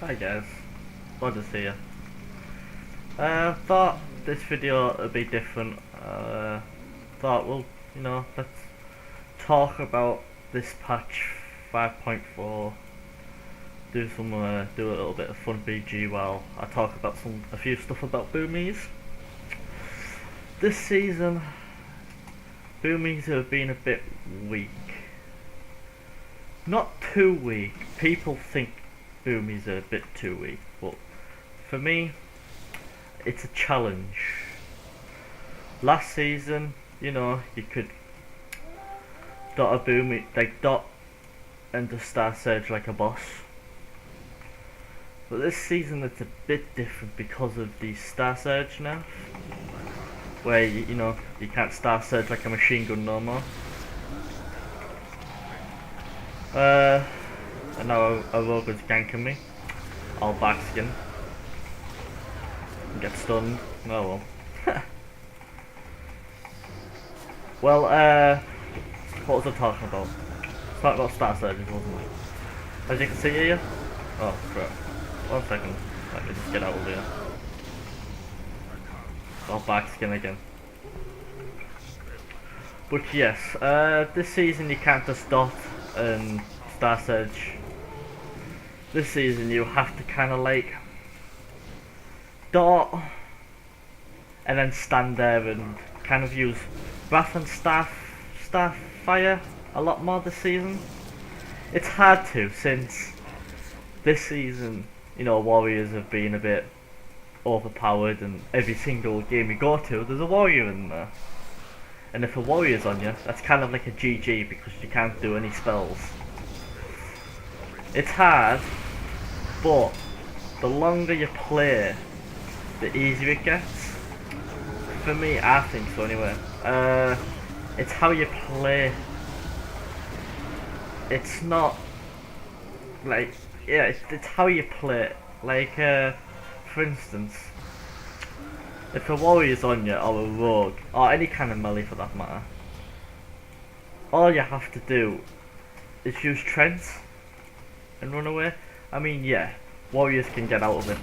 Hi guys, glad to see you. Thought this video would be different. Thought let's talk about this patch 5.4. Do a little bit of fun BG while I talk about a few stuff about boomies. This season, boomies have been a bit weak. Not too weak. People think boomies are a bit too weak, but for me, it's a challenge. Last season, you could dot a boomie, like dot and the Star Surge like a boss. But this season it's a bit different because of the Star Surge now, where you can't Star Surge like a machine gun no more. And now a rogue is ganking me. All backskin. Get stunned. Oh well. Well, what was I talking about? Talking about Star Surges, wasn't it? As you can see here. Oh crap. 1 second. Let me just get out of here. All backskin again. But yes, this season you can't just dot and Star Surge. This season you have to kind of like dot and then stand there and kind of use Wrath and Starfire a lot more this season. It's hard to, since this season warriors have been a bit overpowered, and every single game you go to there's a warrior in there, and if a warrior's on you that's kind of like a GG because you can't do any spells. It's hard, but the longer you play the easier it gets. For me, I think so anyway. It's how you play. It's not like, yeah, it's how you play. Like, for instance, if a warrior's on you, or a rogue, or any kind of melee for that matter, all you have to do is use Trent and run away. I mean, yeah, warriors can get out of it,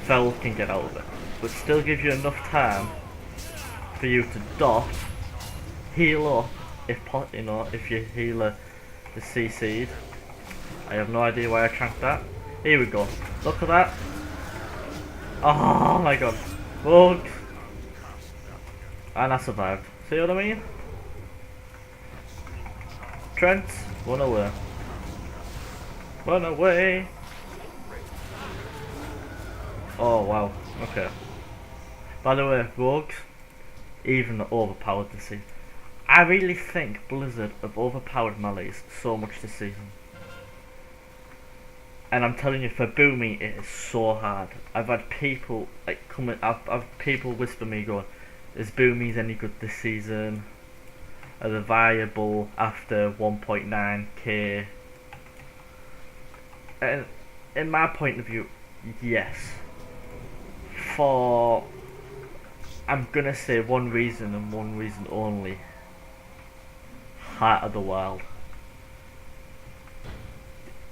Fel can get out of it, but still gives you enough time for you to dot, heal up, if you healer is CC'd. I have no idea why I tranked that. Here we go. Look at that. Oh my god. Look. And I survived. See what I mean? Trent, run away. Run away. Oh wow. Okay. By the way, rogues, even overpowered this season. I really think Blizzard have overpowered melees so much this season. And I'm telling you, for booming it is so hard. I've had people I've people whisper me going, is boomies any good this season? Are they viable after 1.9k? And in my point of view, yes. For, I'm gonna say one reason and one reason only. Heart of the Wild.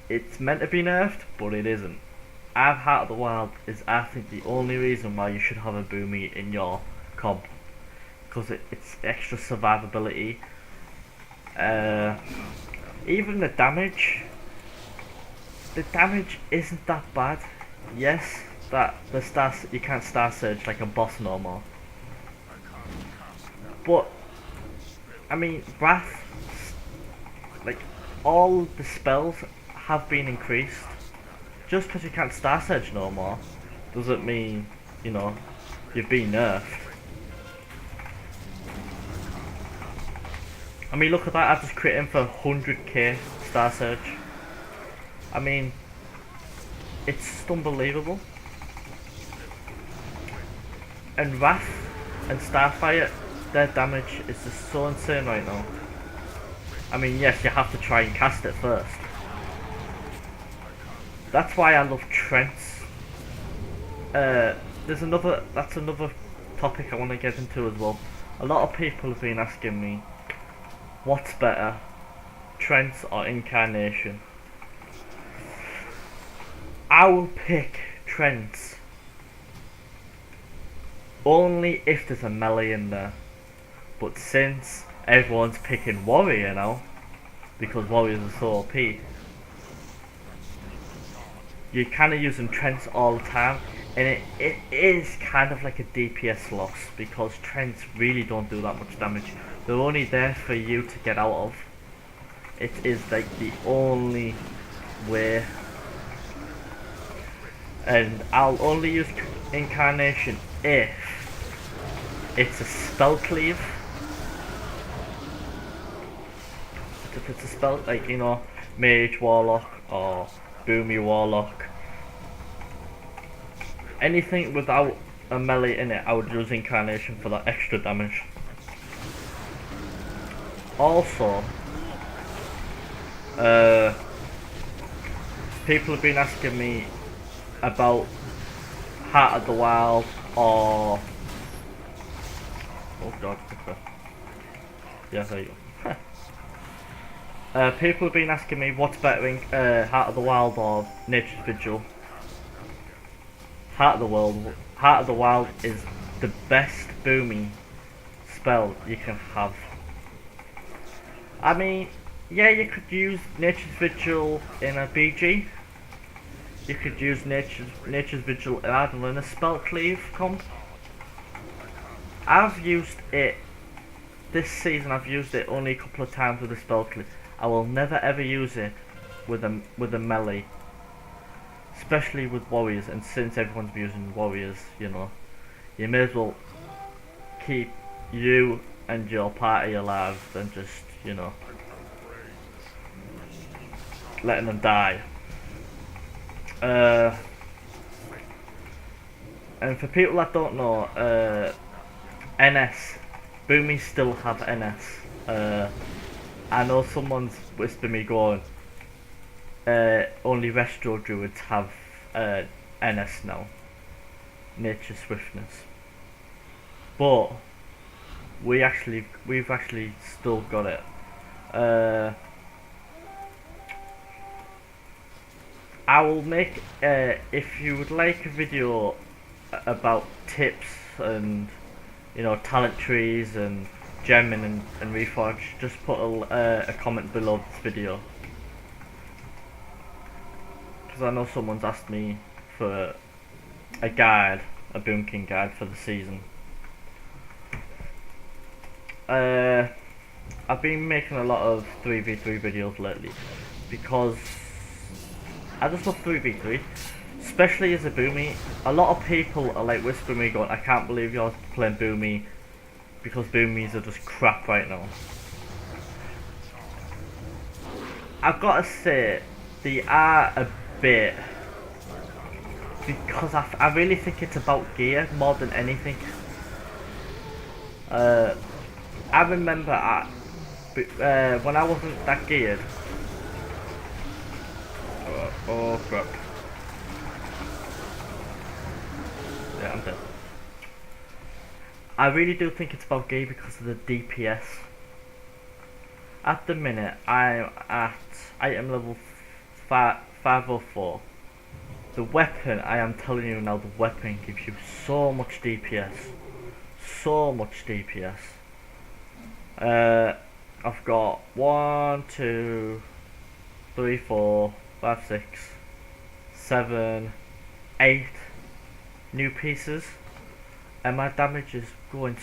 It's meant to be nerfed, but it isn't. Heart of the Wild is, I think, the only reason why you should have a boomie in your comp, because it's extra survivability. Even the damage isn't that bad. Yes, that you can't Star Surge like a boss no more. But I mean, Wrath, like all the spells have been increased. Just because you can't Star Surge no more doesn't mean you've been nerfed. I mean, look at that. I just crit him for 100k Star Surge. I mean, it's just unbelievable. And Wrath and Starfire, their damage is just so insane right now. I mean, yes, you have to try and cast it first. That's why I love Trents. That's another topic I want to get into as well. A lot of people have been asking me, what's better, Trents or Incarnation? I will pick Trent only if there's a melee in there. But since everyone's picking Warrior now, because Warriors are so OP, you're kind of using Trents all the time, and it is kind of like a DPS loss because Trents really don't do that much damage. They're only there for you to get out of. It is like the only way. And I'll only use Incarnation if it's a spell cleave. If it's a spell, like, you know, Mage Warlock or Boomy Warlock. Anything without a melee in it, I would use Incarnation for that extra damage. Also, people have been asking me about Heart of the Wild or... Oh god, okay. Yeah, there you go. People have been asking me what's better in Heart of the Wild or Nature's Vigil. Heart of the Wild is the best booming spell you can have. I mean, yeah, you could use Nature's Vigil in a BG. You could use Nature's Vigil in a spell cleave comp. I've used it this season. I've used it only a couple of times with a spell cleave. I will never ever use it with a melee, especially with warriors. And since everyone's using warriors, you know, you may as well keep you and your party alive than just, you know, letting them die. And for people that don't know, NS, Boomies still have NS. I know someone's whispering me going, only Restro Druids have NS now, Nature Swiftness. But we've actually still got it. I will make, if you would like a video about tips and, you know, talent trees and gemming and reforge, just put a comment below this video, because I know someone's asked me for a guide, a Boomkin guide for the season. I've been making a lot of 3v3 videos lately because I just love 3v3, especially as a Boomy. A lot of people are like whispering me going, I can't believe you're playing Boomy because Boomies are just crap right now. I've got to say, they are a bit, because I really think it's about gear more than anything. I remember when I wasn't that geared. Oh crap. Yeah, I'm dead. I really do think it's about gear because of the DPS. At the minute, I'm at item level 504. The weapon, I am telling you now, the weapon gives you so much DPS. So much DPS. I've got 1, 2, 3, 4, 5, 6, 7, 8 new pieces, and my damage is going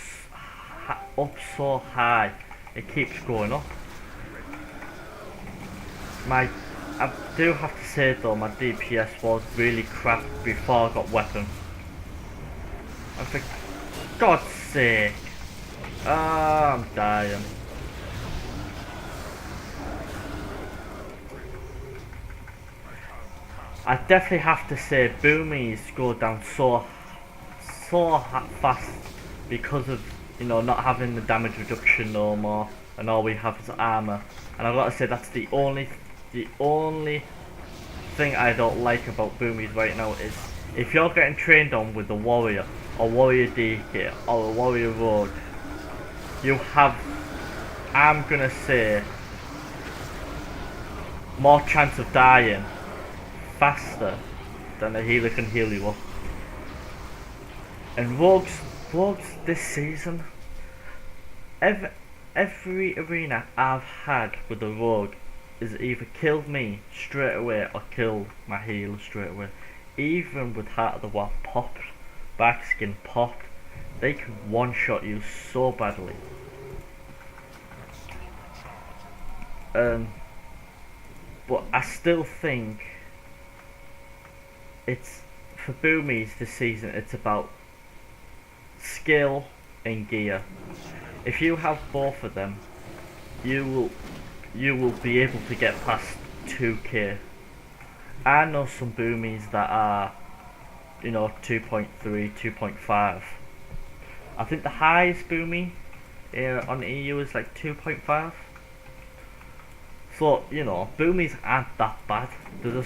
up so high, it keeps going up. I do have to say though, my DPS was really crap before I got weapon. And for God's sake, I'm dying. I definitely have to say Boomies go down so fast because of, you know, not having the damage reduction no more, and all we have is armor. And I've got to say that's the only thing I don't like about Boomies right now is if you're getting trained on with the warrior or warrior DK or a warrior rogue, you have, I'm gonna say, more chance of dying faster then a healer can heal you up. And rogues this season, every arena I've had with a rogue is either killed me straight away or killed my healer straight away. Even with Heart of the Wild popped, backskin popped, they can one-shot you so badly. But I still think it's, for boomies this season, it's about skill and gear. If you have both of them, you will be able to get past 2k. I know some boomies that are, 2.3, 2.5. I think the highest boomie on EU is like 2.5. So, boomies aren't that bad. They're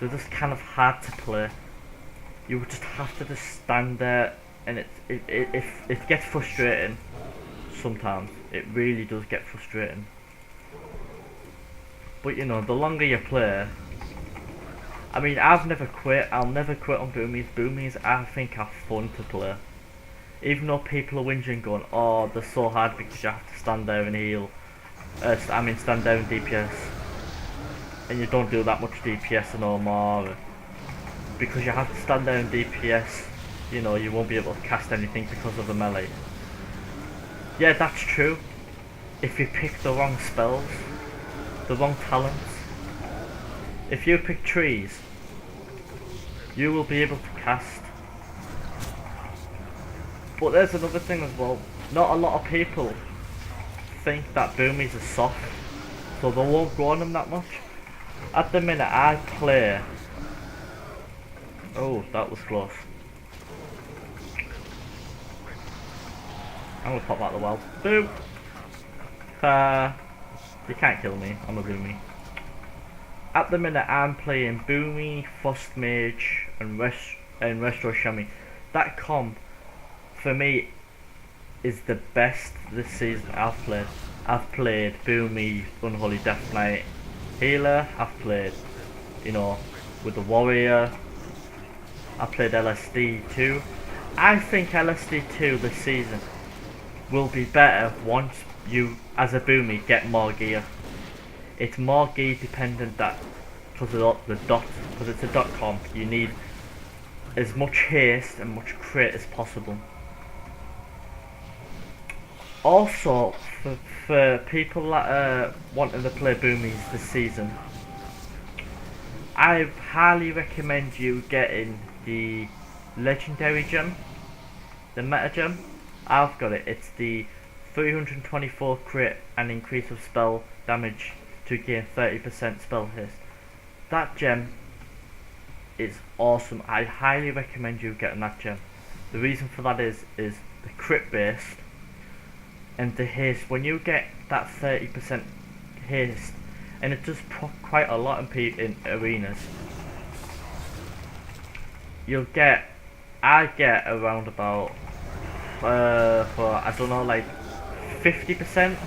just kind of hard to play. You just have to just stand there, and it gets frustrating sometimes. It really does get frustrating. But the longer you play, I mean, I've never quit. I'll never quit on boomies. Boomies, I think, are fun to play. Even though people are whinging, going, "Oh, they're so hard because you have to stand there and heal." Stand there and DPS, and you don't do that much DPS no more. Because you have to stand there and DPS, you won't be able to cast anything because of the melee. Yeah, that's true. If you pick the wrong spells, the wrong talents. If you pick trees, you will be able to cast. But there's another thing as well. Not a lot of people think that boomies are soft, so they won't go on them that much. At the minute I play... Oh, that was close. I'm gonna pop out the well. Boom! You can't kill me, I'm a boomy. At the minute I'm playing Boomy, Frost Mage and Restro Shami. That comp, for me, is the best this season I've played. I've played Boomy, Unholy Death Knight, Healer, I've played, with the Warrior, I played LSD2. I think LSD2 this season will be better once you, as a Boomy, get more gear. It's more gear dependent that, because it's a dot comp, you need as much haste and much crit as possible. Also, for people that are wanting to play boomies this season, I highly recommend you getting the legendary gem, the meta gem. I've got it. It's the 324 crit and increase of spell damage to gain 30% spell haste. That gem is awesome. I highly recommend you getting that gem. The reason for that is the crit based and the haste. When you get that 30% haste, and it does proc quite a lot in arenas, I get around about for I don't know, like 50%.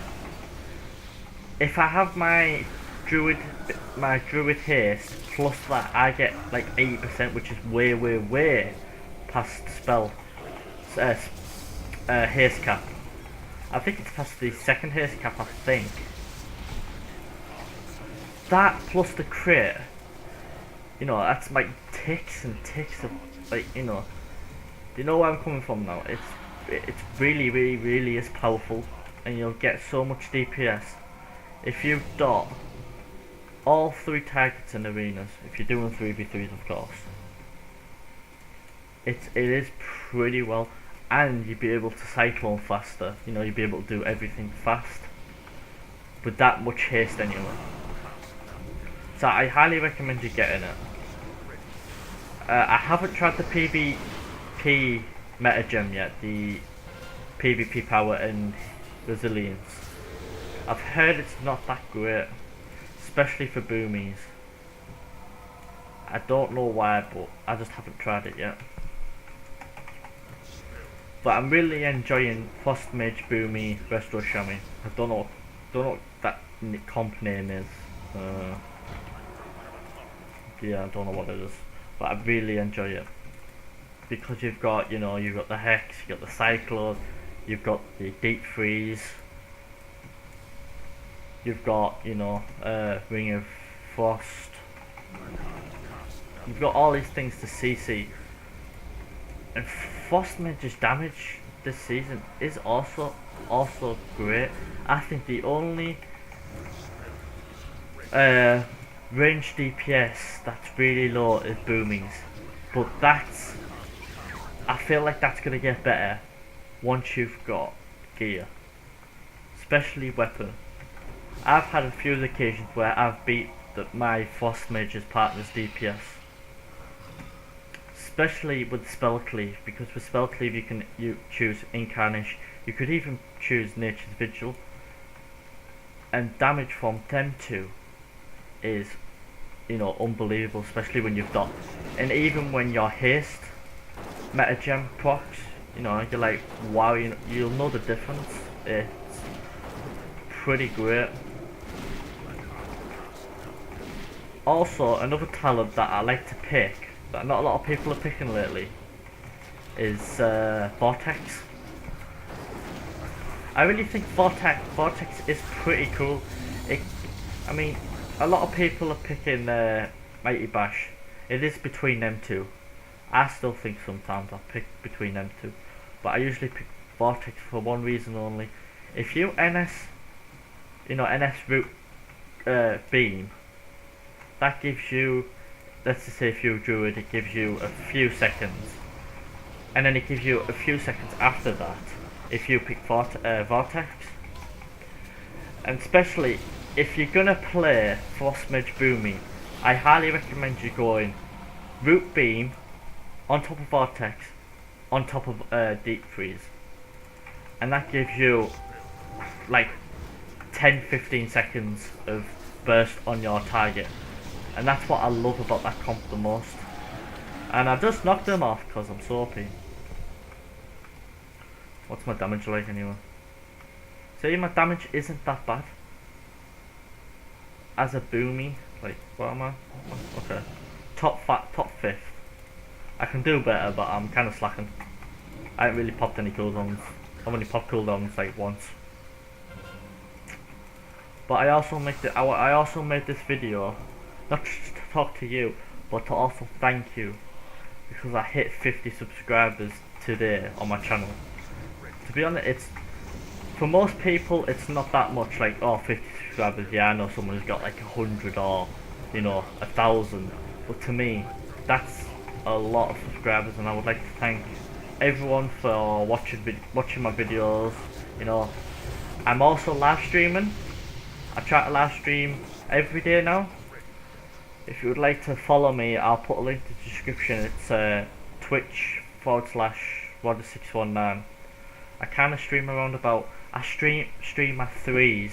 If I have my druid haste plus that, I get like 80%, which is way past spell haste cap. I think it's past the second haste cap, I think. That plus the crit, that's like ticks and ticks of, like, do you know where I'm coming from now? It's really is powerful, and you'll get so much DPS if you dot all 3 targets in arenas. If you're doing 3v3s, of course, it is pretty well, and you'll be able to cyclone faster. You'll be able to do everything fast with that much haste anyway. So I highly recommend you getting it. I haven't tried the PvP meta gem yet, the PvP power and resilience. I've heard it's not that great, especially for boomies. I don't know why, but I just haven't tried it yet. But I'm really enjoying Frost Mage, Boomy, Restro Shami. I don't know what that comp name is. Yeah, I don't know what it is. but I really enjoy it because you've got, you've got the Hex, you've got the Cyclone, you've got the Deep Freeze, you've got, Ring of Frost. You've got all these things to CC, and Frost Mage's damage this season is also great. I think the only range DPS that's really low is Boomings, but I feel like that's gonna get better once you've got gear, especially weapon. I've had a few occasions where I've beat my Frost Mage's partner's DPS, especially with Spell Cleave, because with Spell Cleave you choose Incarnation, you could even choose Nature's Vigil, and damage from them two is unbelievable, especially when you've got, and even when your haste metagem procs, you're like, wow, you'll know the difference. It's pretty great. Also, another talent that I like to pick that not a lot of people are picking lately is Vortex. I really think Vortex is pretty cool. I mean, a lot of people are picking Mighty Bash. It is between them two. I still think sometimes I'll pick between them two, but I usually pick Vortex for one reason only. If you NS root beam, that gives you, let's just say if you're a druid, it gives you a few seconds, and then it gives you a few seconds after that if you pick Vortex. And especially if you're gonna play Frost Mage Booming, I highly recommend you going Root Beam on top of Vortex on top of Deep Freeze, and that gives you like 10-15 seconds of burst on your target, and that's what I love about that comp the most. And I just knocked them off because I'm so OP. What's my damage like anyway? See, my damage isn't that bad as a Boomy. Like, what am I? Okay, top 5th. I can do better, but I'm kind of slacking. I haven't really popped any cooldowns. I've only popped cooldowns like once. But I also made this video not just to talk to you, but to also thank you, because I hit 50 subscribers today on my channel. To be honest, for most people it's not that much, like, oh, 50 subscribers, yeah, I know someone who's got like 100 or 1,000, but to me that's a lot of subscribers, and I would like to thank everyone for watching my videos. I'm also live streaming. I try to live stream every day now. If you would like to follow me, I'll put a link in the description. It's Twitch/Rodder619. I kind of stream around about, I stream my 3s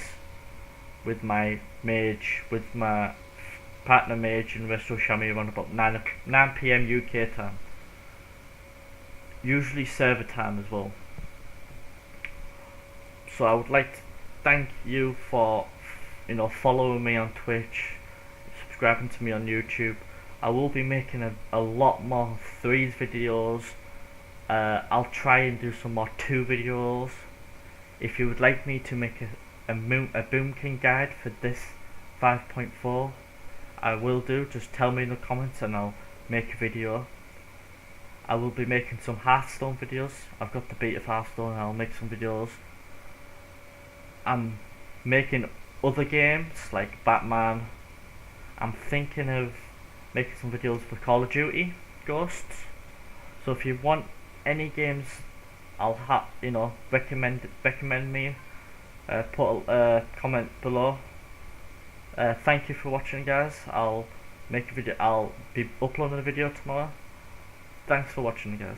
with my mage, with my partner mage and Resto Shami around about 9 PM UK time. Usually server time as well. So I would like to thank you for following me on Twitch, subscribing to me on YouTube. I will be making a lot more 3s videos. I'll try and do some more 2 videos. If you would like me to make a Boomkin guide for this 5.4, I will do. Just tell me in the comments and I'll make a video. I will be making some Hearthstone videos. I've got the beat of Hearthstone and I'll make some videos. I'm making other games like Batman. I'm thinking of making some videos for Call of Duty Ghosts. So if you want any games, I'll recommend me. Put a comment below. Thank you for watching, guys. I'll be uploading a video tomorrow. Thanks for watching, guys.